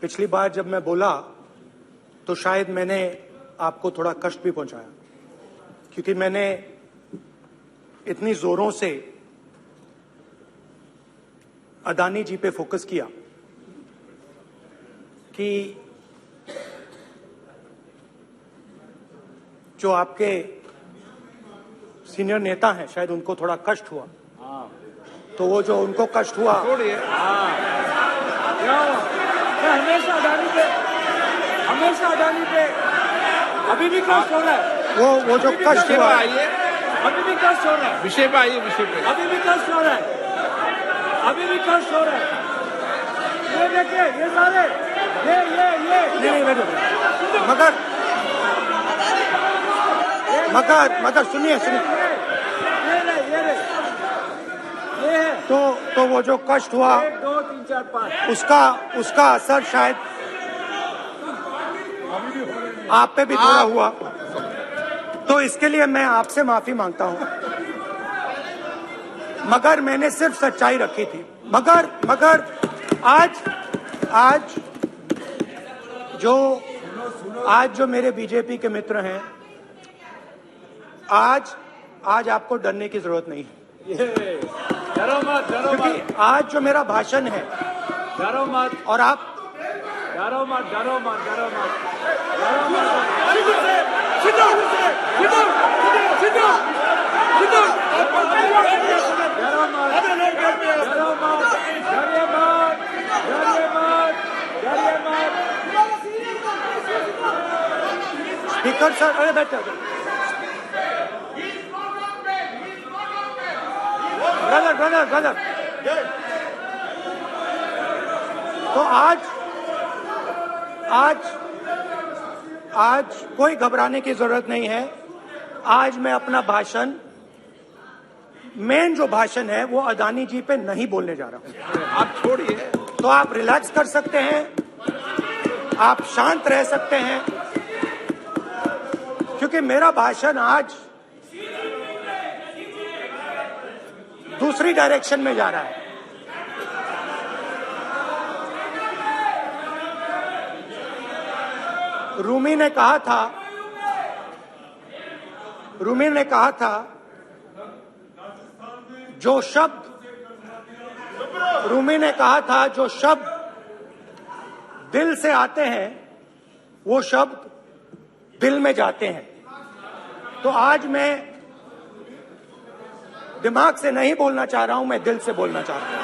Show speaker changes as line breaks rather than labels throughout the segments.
पिछली बार जब मैं बोला तो शायद मैंने आपको थोड़ा कष्ट भी पहुंचाया, क्योंकि मैंने इतनी जोरों से अदानी जी पे फोकस किया कि जो आपके सीनियर नेता हैं शायद उनको थोड़ा कष्ट हुआ। तो वो जो उनको कष्ट हुआ,
हमेशा अदानी पे अभी भी कष्ट हो रहा है।
वो जो कष्ट हुआ,
अभी भी कष्ट हो रहा है।
विषय पे आइए, विषय पे।
अभी भी कष्ट हो रहा है, अभी भी कष्ट हो रहा है। ये देखिए, ये सारे
मगर सुनिए
ये है।
तो वो जो कष्ट हुआ
1 2 3 4 5
उसका असर शायद आप पे भी थोड़ा हुआ। तो इसके लिए मैं आपसे माफी मांगता हूं, मगर मैंने सिर्फ सच्चाई रखी थी। मगर आज जो मेरे बीजेपी के मित्र हैं, आज आपको डरने की जरूरत नहीं है।
डरो मत,
क्योंकि आज जो मेरा भाषण है,
डरो मत,
और आप
डरो मत।
स्पीकर सर, अरे बैठो ब्रदर। तो आज कोई घबराने की जरूरत नहीं है। आज मैं अपना भाषण, मेन जो भाषण है वो अदानी जी पे नहीं बोलने जा रहा हूं।
आप छोड़िए,
तो आप रिलैक्स कर सकते हैं, आप शांत रह सकते हैं, क्योंकि मेरा भाषण आज दूसरी डायरेक्शन में जा रहा है। रूमी ने कहा था जो शब्द दिल से आते हैं वो शब्द दिल में जाते हैं। तो आज मैं दिमाग से नहीं बोलना चाह रहा हूं, मैं दिल से बोलना चाह रहा हूं।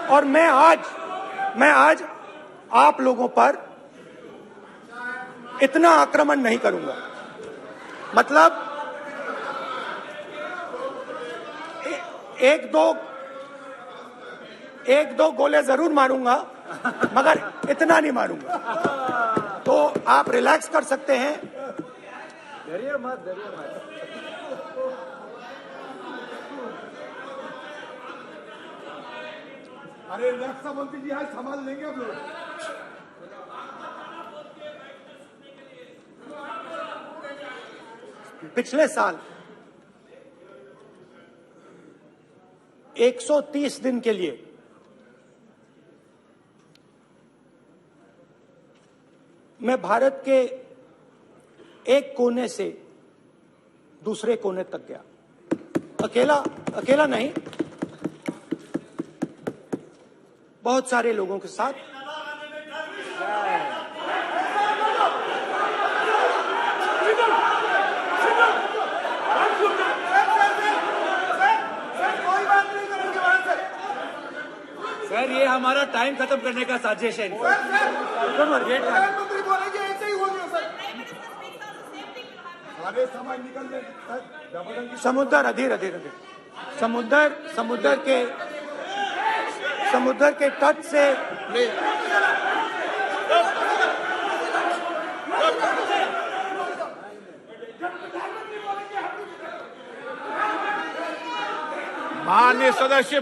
और मैं आज आप लोगों पर इतना आक्रमण नहीं करूंगा। मतलब एक दो गोले जरूर मारूंगा, मगर इतना नहीं मारूंगा। तो आप रिलैक्स कर सकते हैं।
डरिए मत।
अरे रक्षा मंत्री जी आज संभाल लेंगे आप लोग।
पिछले साल 130 दिन के लिए मैं भारत के एक कोने से दूसरे कोने तक गया। अकेला नहीं, बहुत सारे लोगों के साथ।
सर, ये हमारा टाइम खत्म करने का साजिश है इनको।
प्रधानमंत्री बोलेंगे ऐसे ही होगा सर। सारे समाज निकल
समुद्र अधीर समुद्र के तट से
माननीय सदस्य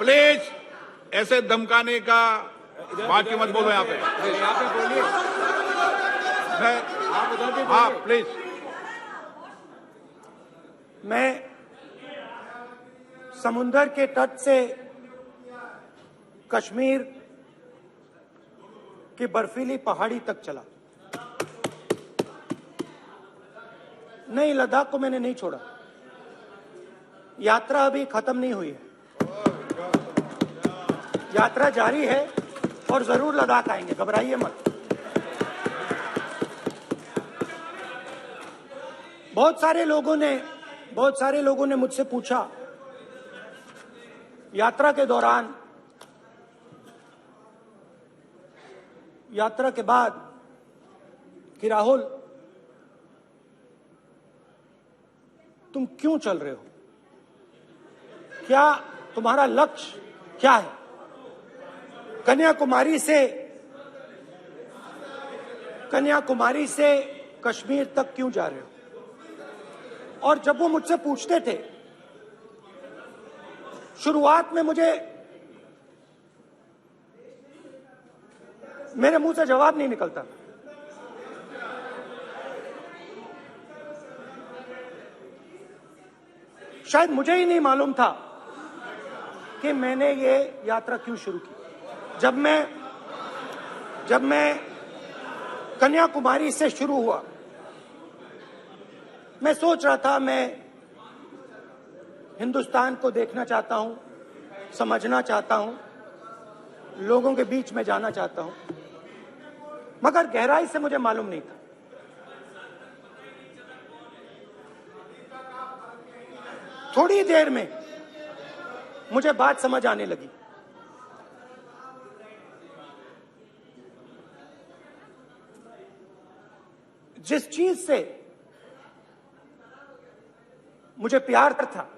प्लीज ऐसे धमकाने का बात की मत बोलो यहाँ पे
बोलिए।
हाँ प्लीज।
मैं समुंदर के तट से कश्मीर की बर्फीली पहाड़ी तक चला। नहीं, लद्दाख को मैंने नहीं छोड़ा। यात्रा अभी खत्म नहीं हुई है, यात्रा जारी है और जरूर लद्दाख आएंगे, घबराइए मत। बहुत सारे लोगों ने मुझसे पूछा यात्रा के दौरान, यात्रा के बाद कि राहुल तुम क्यों चल रहे हो, क्या तुम्हारा लक्ष्य क्या है, कन्याकुमारी से कश्मीर तक क्यों जा रहे हो। और जब वो मुझसे पूछते थे, शुरुआत में मेरे मुंह से जवाब नहीं निकलता। शायद मुझे ही नहीं मालूम था कि मैंने ये यात्रा क्यों शुरू की। जब मैं कन्याकुमारी से शुरू हुआ, मैं सोच रहा था मैं हिंदुस्तान को देखना चाहता हूं, समझना चाहता हूं, लोगों के बीच में जाना चाहता हूं, मगर गहराई से मुझे मालूम नहीं था। थोड़ी देर में मुझे बात समझ आने लगी। जिस चीज से मुझे प्यार था,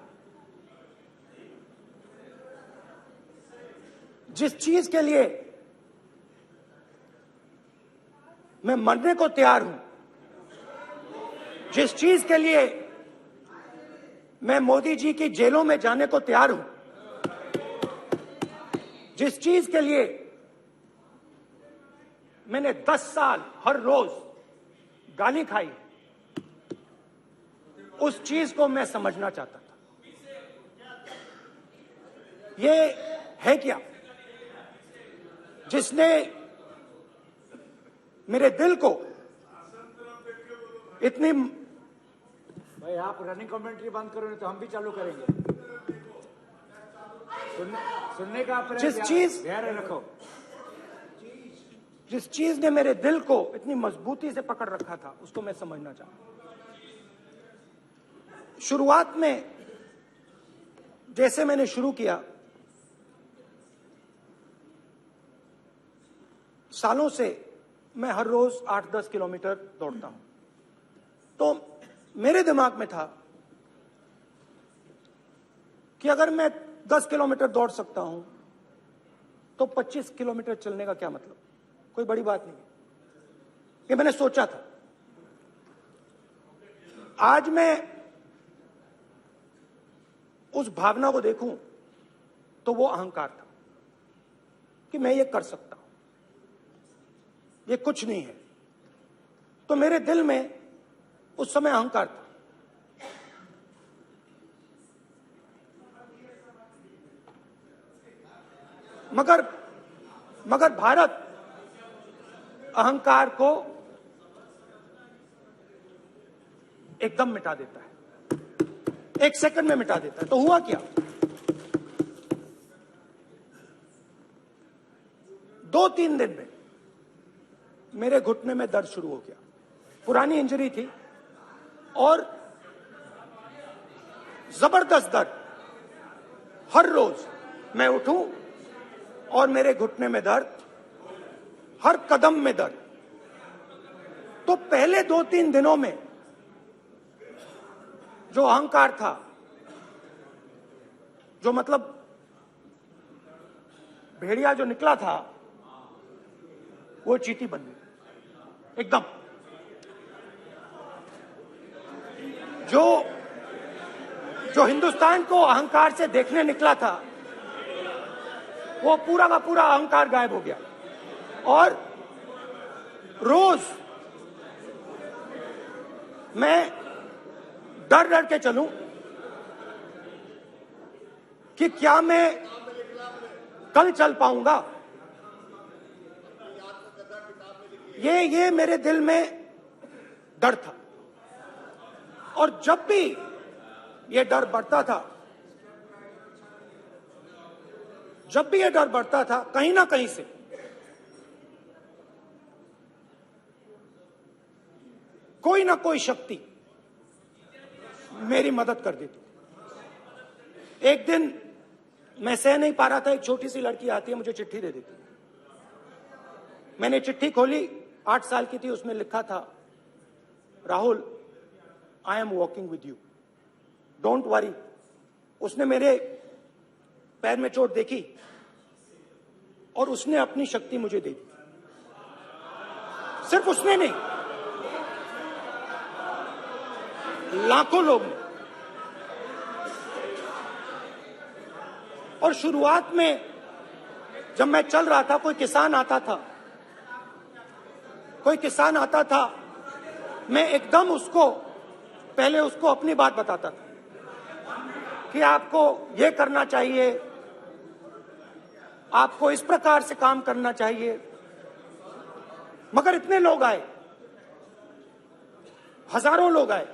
जिस चीज के लिए मैं मरने को तैयार हूं, जिस चीज के लिए मैं मोदी जी की जेलों में जाने को तैयार हूं, जिस चीज के लिए मैंने 10 साल हर रोज गाली खाई, उस चीज को मैं समझना चाहता था। ये है क्या जिसने मेरे दिल को इतनी।
भाई आप रनिंग कमेंट्री बंद करो, नहीं तो हम भी चालू करेंगे। सुनने का
जिस चीज ने मेरे दिल को इतनी मजबूती से पकड़ रखा था, उसको मैं समझना चाहता। शुरुआत में जैसे मैंने शुरू किया, सालों से मैं हर रोज 8-10 किलोमीटर दौड़ता हूं, तो मेरे दिमाग में था कि अगर मैं 10 किलोमीटर दौड़ सकता हूं तो 25 किलोमीटर चलने का क्या मतलब, कोई बड़ी बात नहीं। ये मैंने सोचा था। आज मैं उस भावना को देखूं तो वो अहंकार था कि मैं ये कर सकता हूं, ये कुछ नहीं है। तो मेरे दिल में उस समय अहंकार था। मगर भारत अहंकार को एकदम मिटा देता है, 1 सेकंड में मिटा देता है। तो हुआ क्या, 2-3 दिन में मेरे घुटने में दर्द शुरू हो गया। पुरानी इंजरी थी और जबरदस्त दर्द। हर रोज मैं उठूं और मेरे घुटने में दर्द, हर कदम में दर्द। तो पहले 2-3 दिनों में जो अहंकार था, जो मतलब भेड़िया जो निकला था, वो चींटी बन गई एकदम। जो हिंदुस्तान को अहंकार से देखने निकला था, वो पूरा का पूरा अहंकार गायब हो गया। और रोज मैं डर डर के चलूं कि क्या मैं कल चल पाऊंगा। ये मेरे दिल में डर था, और जब भी ये डर बढ़ता था, कहीं ना कहीं से कोई ना कोई शक्ति मेरी मदद कर देती। एक दिन मैं सह नहीं पा रहा था, एक छोटी सी लड़की आती है, मुझे चिट्ठी दे देती। मैंने चिट्ठी खोली, 8 साल की थी, उसमें लिखा था, Rahul, I am walking with you, don't worry. उसने मेरे पैर में चोट देखी और उसने अपनी शक्ति मुझे दे दी। सिर्फ उसने नहीं, लाखों लोग ने। और शुरुआत में जब मैं चल रहा था, कोई किसान आता था, मैं एकदम पहले उसको अपनी बात बताता था कि आपको ये करना चाहिए, आपको इस प्रकार से काम करना चाहिए। मगर इतने लोग आए, हजारों लोग आए,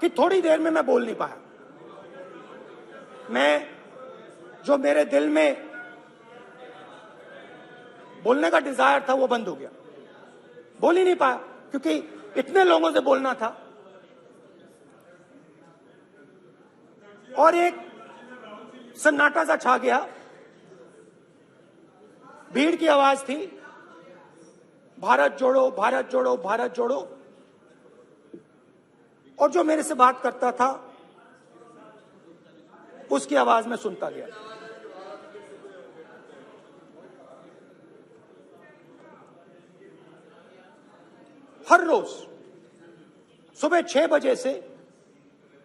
कि थोड़ी देर में मैं बोल नहीं पाया। जो मेरे दिल में बोलने का डिजायर था, वो बंद हो गया। बोल ही नहीं पाया, क्योंकि इतने लोगों से बोलना था। और एक सन्नाटा सा छा गया, भीड़ की आवाज थी, भारत जोड़ो, भारत जोड़ो, भारत जोड़ो। और जो मेरे से बात करता था, उसकी आवाज में सुनता गया। हर रोज सुबह 6 बजे से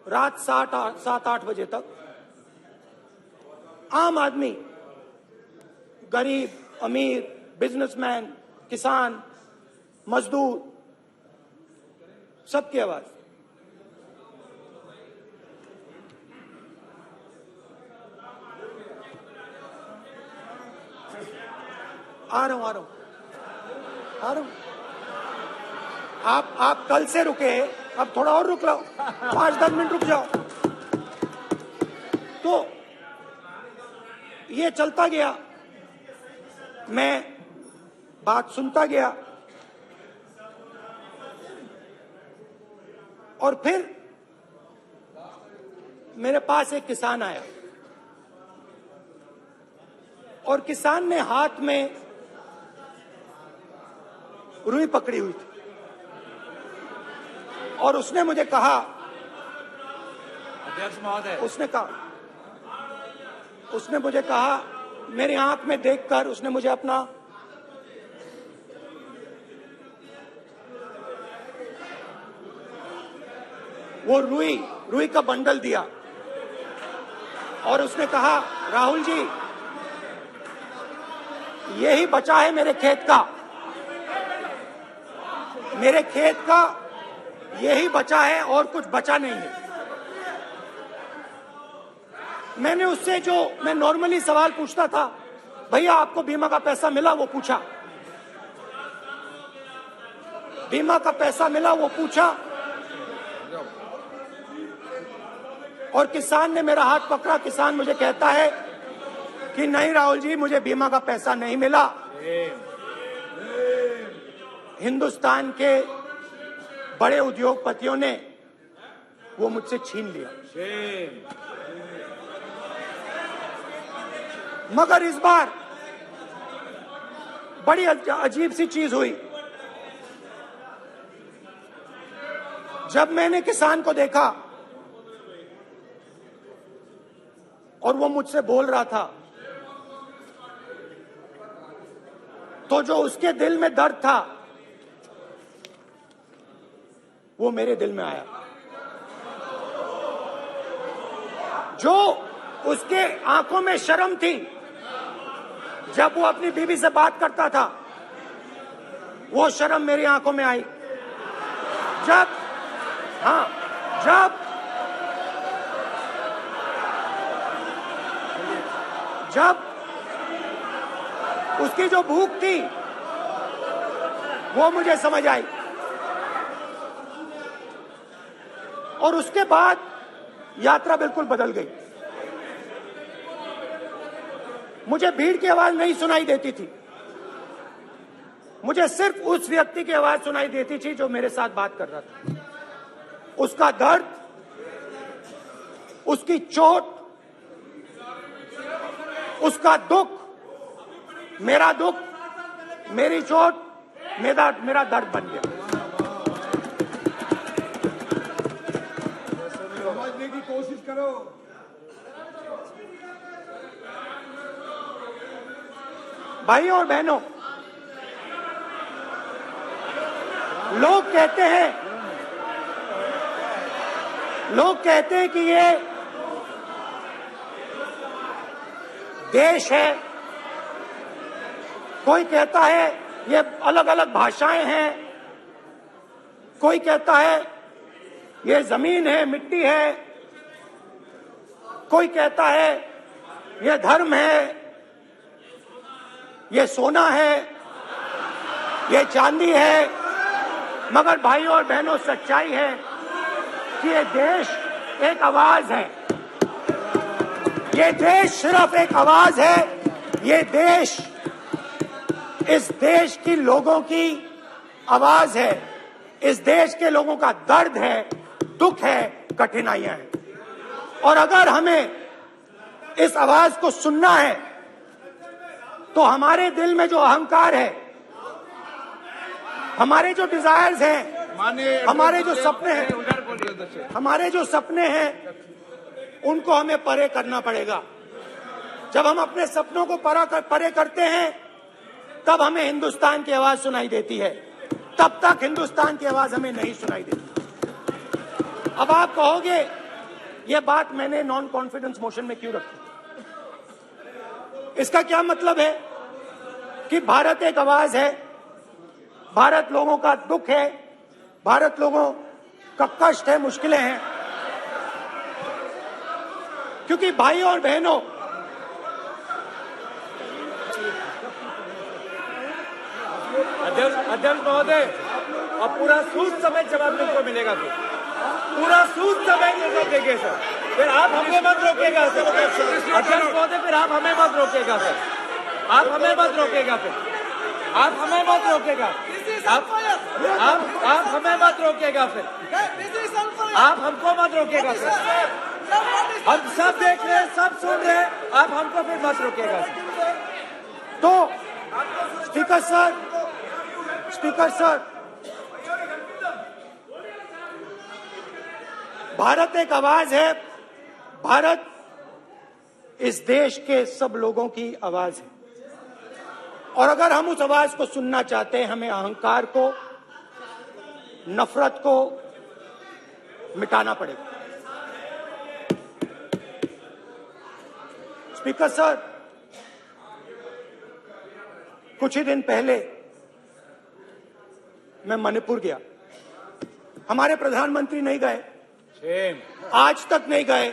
रात 7-8 बजे तक आम आदमी, गरीब, अमीर, बिजनेसमैन, किसान, मजदूर, सबकी आवाज। आ रहा हूं। आप कल से रुके, अब थोड़ा और रुक लो, 5-10 मिनट रुक जाओ। तो ये चलता गया, मैं बात सुनता गया, और फिर मेरे पास एक किसान आया, और किसान ने हाथ में रुई पकड़ी हुई थी, और उसने मुझे कहा,
अध्यक्ष महोदय,
उसने मुझे कहा, मेरी आंख में देखकर उसने मुझे अपना वो रुई का बंडल दिया, और उसने कहा, राहुल जी, यही बचा है मेरे खेत का यही बचा है, और कुछ बचा नहीं है। मैंने उससे, जो मैं नॉर्मली सवाल पूछता था, भैया आपको बीमा का पैसा मिला, वो पूछा। बीमा का पैसा मिला, वो पूछा। और किसान ने मेरा हाथ पकड़ा। किसान मुझे कहता है कि नहीं राहुल जी, मुझे बीमा का पैसा नहीं मिला, हिंदुस्तान के बड़े उद्योगपतियों ने वो मुझसे छीन लिया। मगर इस बार बड़ी अजीब सी चीज हुई। जब मैंने किसान को देखा और वो मुझसे बोल रहा था, तो जो उसके दिल में दर्द था, वो मेरे दिल में आया। जो उसके आंखों में शर्म थी जब वो अपनी बीवी से बात करता था, वो शर्म मेरी आंखों में आई जब उसकी जो भूख थी वो मुझे समझ आई, और उसके बाद यात्रा बिल्कुल बदल गई। मुझे भीड़ की आवाज नहीं सुनाई देती थी, मुझे सिर्फ उस व्यक्ति की आवाज सुनाई देती थी जो मेरे साथ बात कर रहा था। उसका दर्द, उसकी चोट, उसका दुख, मेरा दुख, मेरी चोट, मेरा दर्द बन गया।
समझने की कोशिश करो।
भाइयों और बहनों, लोग कहते हैं कि ये देश है, कोई कहता है ये अलग अलग भाषाएं हैं, कोई कहता है ये जमीन है, मिट्टी है, कोई कहता है ये धर्म है, ये सोना है, ये चांदी है। मगर भाइयों और बहनों, सच्चाई है कि ये देश एक आवाज है, ये देश सिर्फ एक आवाज है। ये देश इस देश की लोगों की आवाज है, इस देश के लोगों का दर्द है, दुख है, कठिनाइयां हैं। और अगर हमें इस आवाज को सुनना है तो हमारे दिल में जो अहंकार है, हमारे जो डिजायर्स हैं, हमारे जो सपने हैं, हमारे जो सपने हैं, उनको हमें परे करना पड़ेगा। जब हम अपने सपनों को परे करते हैं तब हमें हिंदुस्तान की आवाज सुनाई देती है, तब तक हिंदुस्तान की आवाज हमें नहीं सुनाई देती। अब आप कहोगे ये बात मैंने नॉन कॉन्फिडेंस मोशन में क्यों रखी? इसका क्या मतलब है कि भारत एक आवाज है, भारत लोगों का दुख है, भारत लोगों का कष्ट है, मुश्किलें हैं। क्योंकि भाइयों और बहनों,
अध्यक्ष महोदय, अब पूरा सूद समेत जवाब को मिलेगा, फिर पूरा सूद समेत जवाब देंगे सर, फिर आप हमें मत रोकेगा सर। अध्यक्ष महोदय, फिर आप हमें मत रोकेगा सर, आप हमें मत रोकेगा, फिर आप हमें मत रोकेगा, आप हमें मत रोकेगा, फिर आप हमको मत रोकेगा सर। हम सब देख रहे हैं, सब सुन रहे हैं, आप हमको फिर मत रोकेगा सर।
तो स्पीकर सर, भारत एक आवाज है, भारत इस देश के सब लोगों की आवाज है। और अगर हम उस आवाज को सुनना चाहते हैं, हमें अहंकार को, नफरत को मिटाना पड़ेगा। स्पीकर सर, कुछ ही दिन पहले मैं मणिपुर गया, हमारे प्रधानमंत्री नहीं गए, आज तक नहीं गए,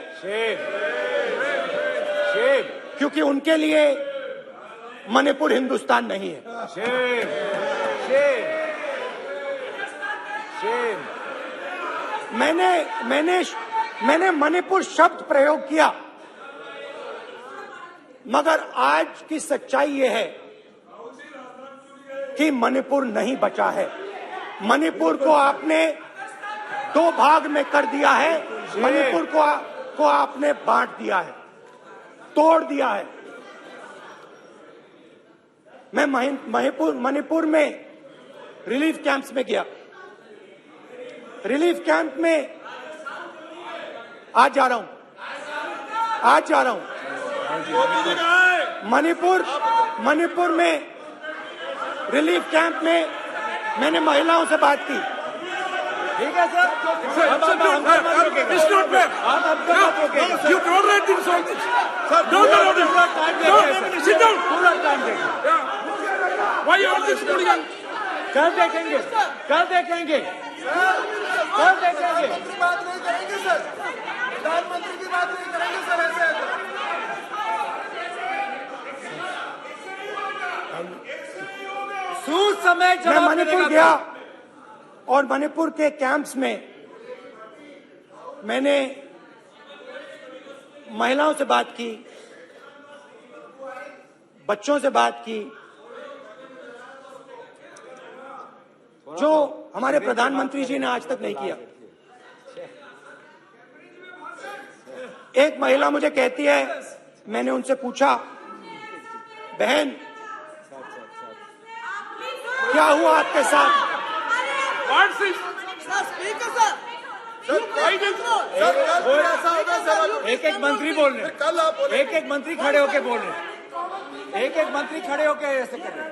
क्योंकि उनके लिए मणिपुर हिंदुस्तान नहीं है। मैंने मणिपुर शब्द प्रयोग किया, मगर आज की सच्चाई यह है कि मणिपुर नहीं बचा है। मणिपुर को आपने दो भाग में कर दिया है, मणिपुर को आपने बांट दिया है, तोड़ दिया है। मैं मणिपुर में रिलीफ कैंप्स में गया, रिलीफ कैंप में आज जा रहा हूं। मणिपुर में रिलीफ कैंप में मैंने महिलाओं से बात की।
ठीक है सर, आप हमको मत रोकेगा, आप हमको मत रोकेगा।
You tolerate this all this.
Sir,
Don't allow this.
पूरा टाइम देंगे,
Sit down.
पूरा टाइम देंगे।
Why you all this hooligan?
कल देखेंगे, कल देखेंगे, कल देखेंगे।
बात नहीं करेंगे सर, प्रधानमंत्री की बात नहीं करेंगे सर, ऐसे
मणिपुर गया और मणिपुर के कैंप्स में मैंने महिलाओं से बात की, बच्चों से बात की, जो हमारे प्रधानमंत्री जी ने आज तक नहीं किया। एक महिला मुझे कहती है, मैंने उनसे पूछा, बहन क्या हुआ आपके साथ?
एक एक मंत्री बोल रहे, एक एक मंत्री खड़े होके बोल रहे, एक एक मंत्री खड़े होके ऐसे कर रहे,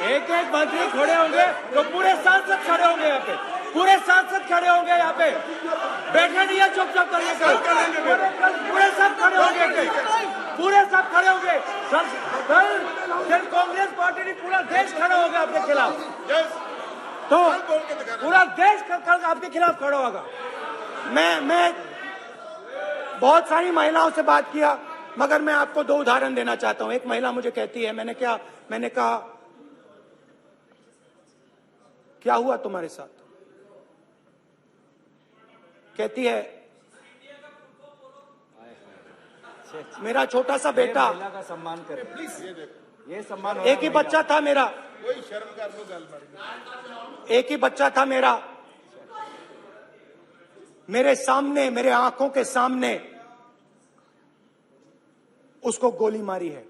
एक एक मंत्री खड़े होंगे तो पूरे सांसद खड़े होंगे यहाँ पे, पूरे सांसद खड़े होंगे यहाँ पे, बैठे नहीं है चुपचाप करिए, पूरे सब खड़े होंगे, पूरे सब खड़े होंगे, कल कांग्रेस पार्टी ने पूरा देश खड़ा होगा आपके खिलाफ, तो पूरा देश कल आपके खिलाफ खड़ा होगा।
मैं बहुत सारी महिलाओं से बात किया, मगर मैं आपको दो उदाहरण देना चाहता हूं। एक महिला मुझे कहती है, मैंने कहा क्या हुआ तुम्हारे साथ? कहती है, मेरा छोटा सा बेटा,
महिला का सम्मान करें प्लीज, ये सम्मान,
एक ही बच्चा था मेरा,
कोई शर्म कर लो गल
एक ही बच्चा था मेरा, मेरे सामने, मेरे आंखों के सामने उसको गोली मारी है।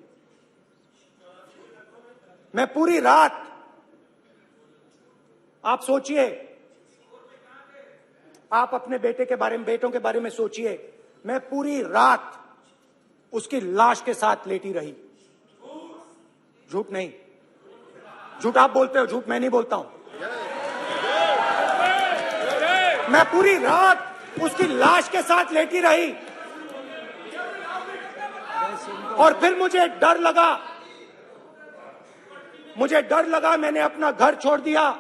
मैं पूरी रात, आप सोचिए, आप अपने बेटे के बारे में, बेटों के बारे में सोचिए, मैं पूरी रात उसकी लाश के साथ लेटी रही। झूठ नहीं, झूठ आप बोलते हो, झूठ मैं नहीं बोलता हूं। मैं पूरी रात उसकी लाश के साथ लेटी रही और फिर मुझे डर लगा, मैंने अपना घर छोड़ दिया,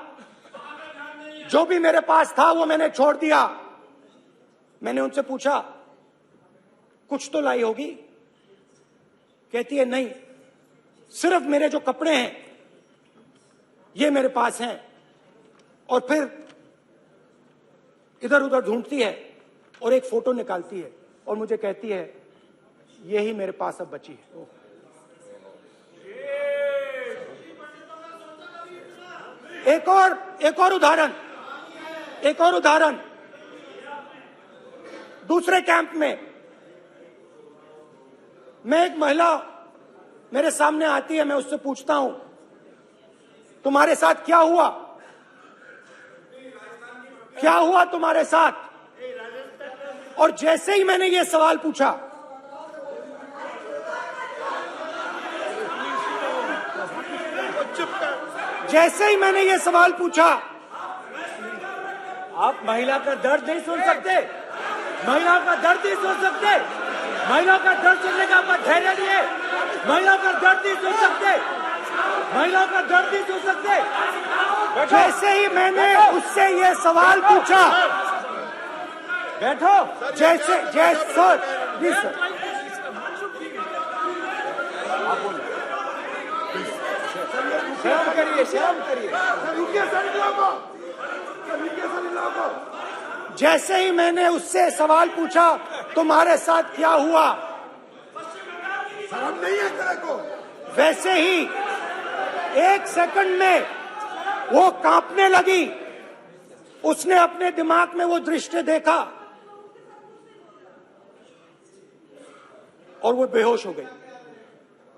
जो भी मेरे पास था वो मैंने छोड़ दिया। मैंने उनसे पूछा, कुछ तो लाई होगी? कहती है, नहीं, सिर्फ मेरे जो कपड़े हैं ये मेरे पास हैं। और फिर इधर उधर ढूंढती है और एक फोटो निकालती है और मुझे कहती है, यही मेरे पास अब बची है। एक और उदाहरण, दूसरे कैंप में मैं, एक महिला मेरे सामने आती है, मैं उससे पूछता हूं, तुम्हारे साथ क्या हुआ? क्या हुआ तुम्हारे साथ? और जैसे ही मैंने ये सवाल पूछा,
आप महिला का दर्द नहीं सुन सकते, महिलाओं का दर्द नहीं सुन सकते, महिलाओं का दर्द सुनने का आपका धैर्य नहीं है, महिलाओं का दर्द नहीं सुन सकते, महिलाओं का दर्द नहीं सुन सकते।
जैसे ही मैंने उससे ये सवाल पूछा,
बैठो,
सर, जी सर,
शर्म करिए, शर्म करिए।
जैसे ही मैंने उससे सवाल पूछा, तुम्हारे साथ क्या हुआ,
शर्म नहीं है तेरे को?
वैसे ही एक सेकंड में वो कांपने लगी। उसने अपने दिमाग में वो दृश्य देखा और वो बेहोश हो गई।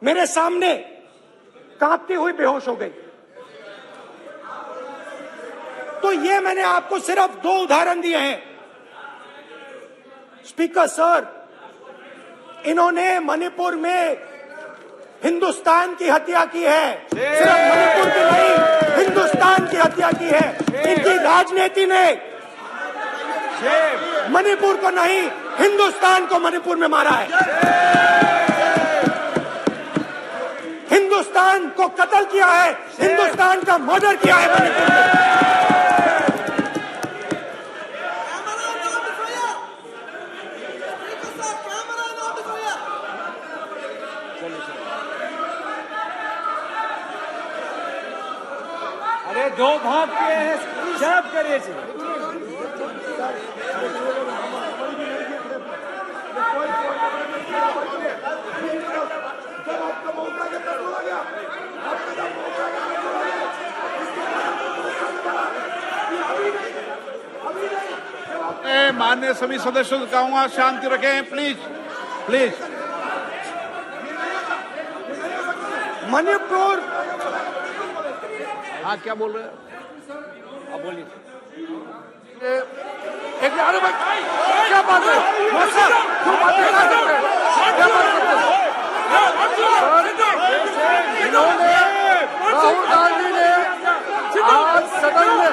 मेरे सामने कांपती हुई बेहोश हो गई। तो ये मैंने आपको सिर्फ दो उदाहरण दिए हैं। स्पीकर सर, इन्होंने मणिपुर में हिंदुस्तान की हत्या की है, सिर्फ मणिपुर की नहीं, हिंदुस्तान की हत्या की है। इनकी राजनीति ने मणिपुर को नहीं, हिंदुस्तान को मणिपुर में मारा है। हिंदुस्तान को कत्ल किया है, हिंदुस्तान का मर्डर किया है मणिपुर में।
ये चीज।
माननीय सभी सदस्यों से कहूंगा शांति रखें प्लीज प्लीज।
मणिपुर,
हाँ क्या बोल रहे हैं?
अब बोलिए।
एक अरे भाई क्या बात है सर, क्यों बात कर सकते हैं, क्या बात करते हैं सर? इन्होंने राहुल गांधी ने आज सदन में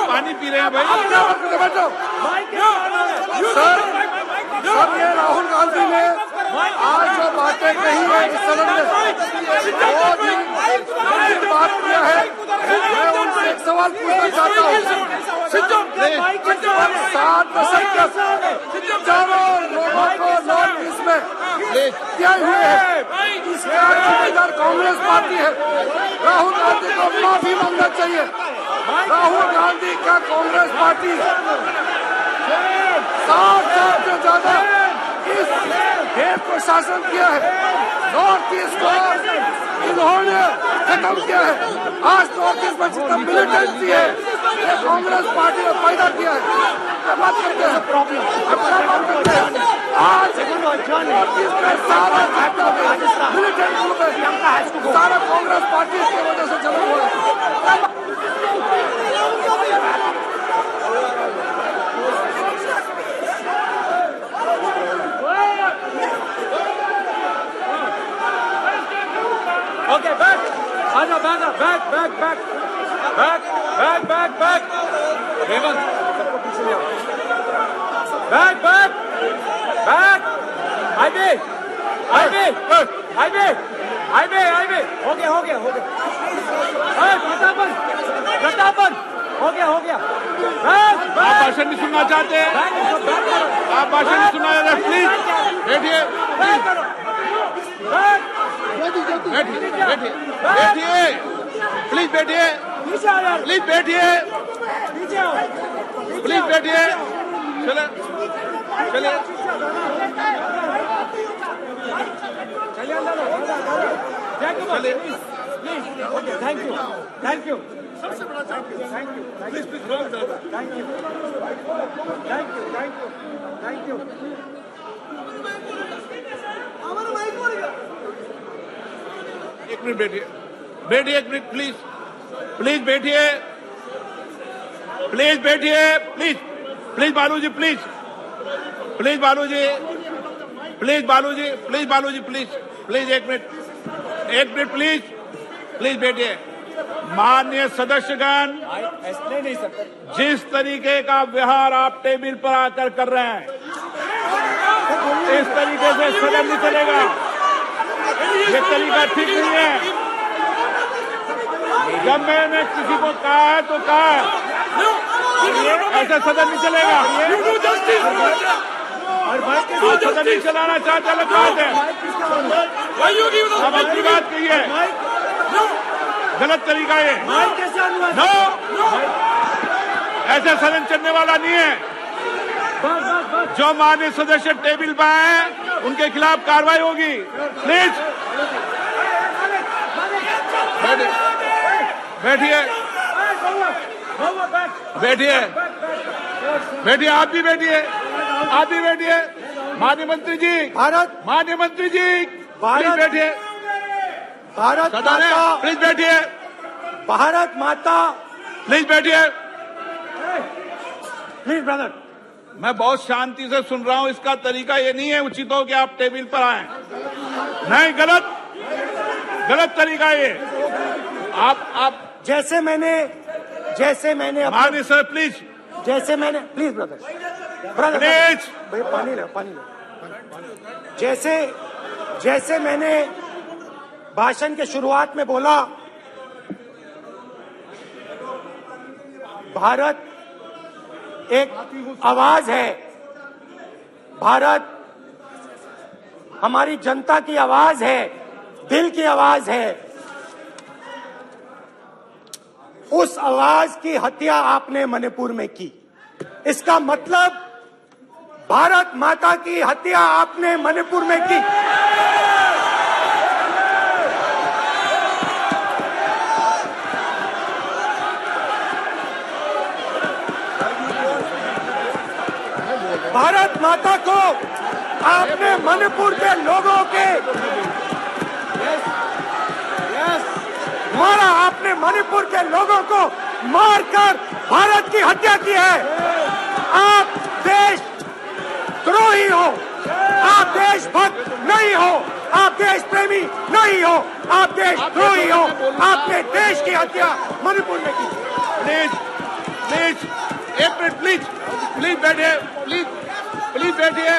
पानी पी रहे हैं भाई।
आप क्या बात करते हैं, बैठो सर। सर ये राहुल गांधी ने आज जो बातें कही है इस सदन में बहुत ही गंभीर बात किया है। मैं उनसे एक सवाल पूछना चाहता हूँ। 7 दशक तक चारों लोगों को नॉर्थ ईस्ट में किया हुए है, इसका जिम्मेदार कांग्रेस पार्टी है। राहुल गांधी को माफी मांगना चाहिए। राहुल गांधी का कांग्रेस पार्टी 7 साल से ज्यादा इस देश को शासन किया है। नॉर्थ ईस्ट को इन्होंने खत्म किया है। आज नॉर्थ ईस्ट में जितना मिलिटेंसी है ये कांग्रेस पार्टी ने पैदा किया है। बात करते हैं प्रॉब्लम, अपना बात करते हैं। आज नॉर्थ ईस्ट में सारा मिलिटेंट ग्रुप है, सारा कांग्रेस पार्टी की वजह से चला हुआ है।
ओके बैक, आजा back back back back back back back back Hemant सबको पीछे ले आओ। Back back back IB IB IB IB IB हो गया हो गया हो गया। प्रतापन प्रतापन हो गया हो गया। बैक
आप भाषण नहीं सुनना चाहते हैं? आप भाषण नहीं सुनना चाहते प्लीज बैठिए
बैक करो बैक
बैठिए बैठिए बैठिए प्लीज बैठिए
पीछे आ यार
प्लीज बैठिए
पीछे आओ
प्लीज बैठिए। चले चलिए
चलिए अंदर जय Kumar please okay thank you thank you सबसे बड़ा thank you please please thank you thank you thank you thank you हमारा माइक बोल गया।
एक मिनट बैठिए बैठिए एक मिनट प्लीज प्लीज बैठिए प्लीज बैठिए please please Baluji please please Baluji please Baluji please Baluji please please एक मिनट प्लीज प्लीज बैठिए। माननीय सदस्यगण,
ऐसे नहीं सकते
जिस तरीके का व्यवहार आप टेबल पर आकर कर रहे हैं इस तरीके से सदन नहीं चलेगा। ये तरीका ठीक नहीं है। जब मैंने किसी को कहा है तो कहा है, ऐसा सदन नहीं चलेगा। आप सदन नहीं चलाना चाहते अलग बात है, अब अपनी बात कहिए। गलत तरीका ये नो, ऐसा सदन चलने वाला नहीं है। जो माननीय सदस्य टेबल पर आए उनके खिलाफ कार्रवाई होगी। प्लीज बैठिए बैठिए बैठिए आप भी बैठिए आप भी बैठिए। माननीय मंत्री जी माननीय मंत्री जी प्लीज बैठिए।
भारत
सदन है,
माता,
प्लीज बैठिए
भारत माता,
प्लीज बैठिए।
Please brother.
मैं बहुत शांति से सुन रहा हूं। इसका तरीका ये नहीं है उचित हो कि आप टेबल पर आए। नहीं, गलत तरीका ये। आप
जैसे मैंने
माननीय sir please
please brother
please
भाई पानी लो जैसे मैंने भाषण के शुरुआत में बोला, भारत एक आवाज है। भारत हमारी जनता की आवाज है, दिल की आवाज है। उस आवाज की हत्या आपने मणिपुर में की। इसका मतलब भारत माता की हत्या आपने मणिपुर में की। भारत माता को आपने मणिपुर के लोगों के मारा, आपने मणिपुर के लोगों को मारकर भारत की हत्या की है। आप देश द्रोही हो, आप देशभक्त नहीं हो, आप देश प्रेमी नहीं हो, आप देश द्रोही हो। आपने देश की हत्या मणिपुर में की।
प्लीज प्लीज एक मिनट प्लीज प्लीज बैठिए, प्लीज प्लीज बैठिए।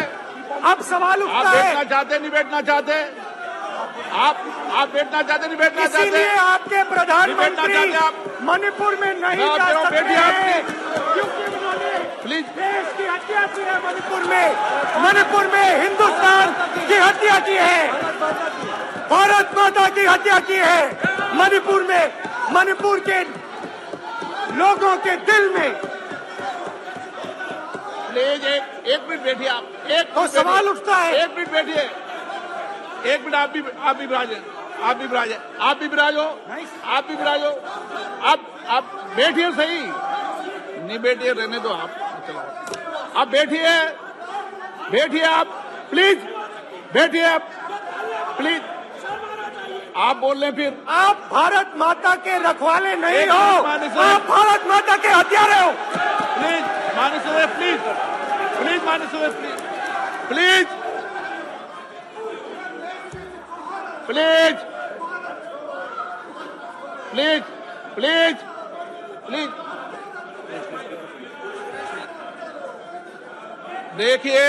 अब सवाल
आप
उठता है,
बैठना चाहते नहीं बैठना चाहते? आप बैठना चाहते नहीं बैठना चाहते?
इसीलिए आपके प्रधानमंत्री
चाहते आप?
मणिपुर में नहीं
मैं
जा
कह रहा हूं,
सकते
बैठिए
हैं,
आप
क्योंकि उन्होंने
प्लीज
देश की हत्या की है। मणिपुर में हिंदुस्तान की हत्या की है, भारत माता की हत्या की है। मणिपुर के लोगों के दिल में।
प्लीज एक मिनट बैठिए आप। एक
तो
मिनट
सवाल
बैठिए।
उठता है,
एक मिनट बैठिए, एक मिनट। आप भी विराजे, आप भी विराजे, आप भी विराजो, आप भी विराजो। आप बैठिए सही, नहीं बैठिए रहने दो आप। चलो आप बैठिए, बैठिए आप प्लीज, बैठिए आप प्लीज। आप बोल रहे हैं फिर
आप भारत माता के रखवाले नहीं
एक
हो,
मिनट माननीय सर।
आप भारत माता के हत्यारे हो।
प्लीज माननीय सदस्य, प्लीज प्लीज माननीय सदस्य, please please please please please. देखिए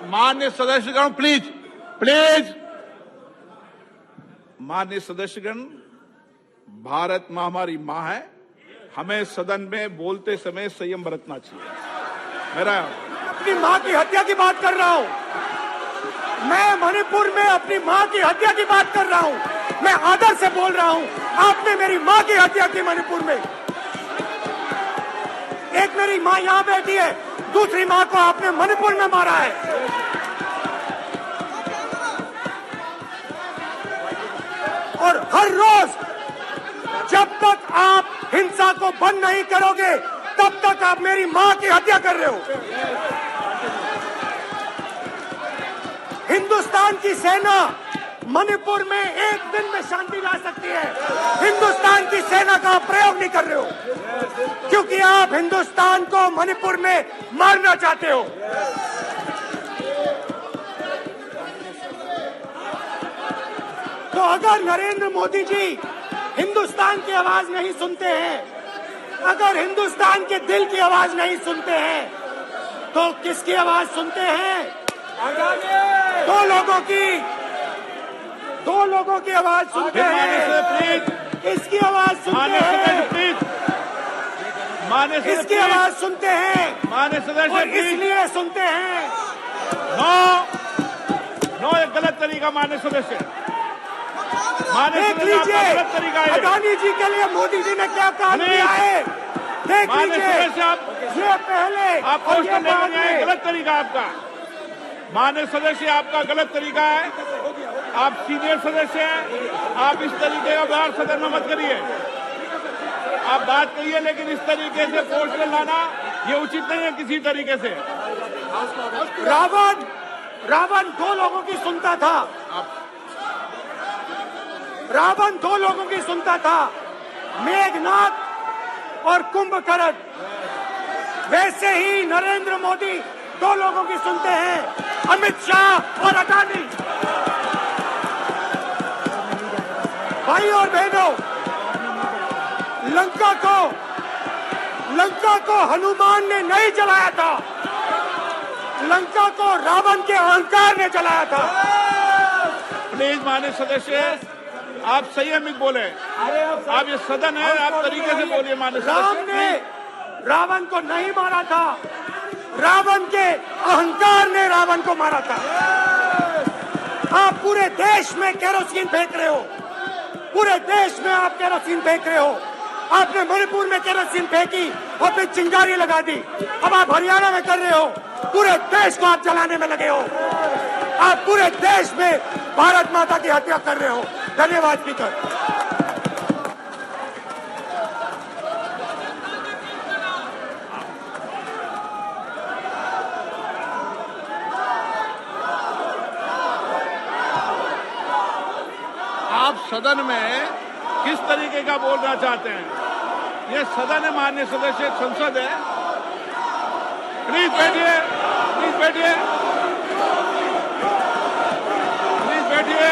माननीय सदस्यगण, प्लीज प्लीज। माननीय सदस्यगण, भारत मां हमारी मां है, हमें सदन में बोलते समय संयम बरतना चाहिए। मेरा
अपनी माँ की हत्या की बात कर रहा हूँ मैं, मणिपुर में अपनी माँ की हत्या की बात कर रहा हूँ मैं, आदर से बोल रहा हूँ। आपने मेरी माँ की हत्या की मणिपुर में। एक मेरी माँ यहाँ बैठी है, दूसरी माँ को आपने मणिपुर में मारा है। और हर रोज जब तक आप हिंसा को बंद नहीं करोगे, तब तक आप मेरी माँ की हत्या कर रहे हो। हिंदुस्तान की सेना मणिपुर में एक दिन में शांति ला सकती है। हिंदुस्तान की सेना का प्रयोग नहीं कर रहे हो, क्योंकि आप हिंदुस्तान को मणिपुर में मारना चाहते हो। तो अगर नरेंद्र मोदी जी हिंदुस्तान की आवाज नहीं सुनते हैं, अगर हिंदुस्तान के दिल की आवाज नहीं सुनते हैं, तो किसकी आवाज सुनते हैं? दो लोगों की आवाज सुनते हैं।
प्लीज
इसकी आवाज सुनते हैं,
प्लीज माननीय सदस्य,
इसकी आवाज सुनते हैं,
माननीय सदस्य
और
प्लीज।
इसलिए सुनते हैं।
नो ये गलत तरीका माननीय सदस्य, माननीय
देख
सदस्य आपका
लीजिए
गलत तरीका है।
अडानी जी के लिए मोदी जी ने क्या काम किया है। देख
माननीय
लीजिए,
सदस्य आप
ये पहले
आपको
और
उस
ये
करने
बाद
में
में।
गलत तरीका है आपका। माननीय सदस्य आपका गलत तरीका है, आप सीनियर सदस्य हैं, आप इस तरीके का व्यवहार सदन में मत करिए। आप बात करिए, लेकिन इस तरीके से पोस्टर लाना ये उचित नहीं है किसी तरीके से।
रावण दो लोगों की सुनता था, रावण दो लोगों की सुनता था, मेघनाथ और कुंभकर्ण। वैसे ही नरेंद्र मोदी दो लोगों की सुनते हैं, अमित शाह और अडानी। भाई और बहनों, लंका को हनुमान ने नहीं जलाया था, लंका को रावण के अहंकार ने जलाया था।
प्लीज माननीय सदस्य आप संयमित बोले, आप ये सदन है, आप तरीके से बोलिए। माननीय
राम
सदस्य
ने रावण को नहीं मारा था, रावण के अहंकार ने रावण को मारा था। आप पूरे देश में केरोसिन फेंक रहे हो, पूरे देश में आप केरोसिन फेंक रहे हो। आपने मणिपुर में केरोसिन फेंकी और फिर चिंगारी लगा दी। अब आप हरियाणा में कर रहे हो, पूरे देश को आप जलाने में लगे हो। आप पूरे देश में भारत माता की हत्या कर रहे हो। धन्यवाद स्पीकर।
आप सदन में किस तरीके का बोलना चाहते हैं? ये सदन है, माननीय सदस्य, संसद है। प्लीज बैठिए, प्लीज बैठिए, प्लीज बैठिए।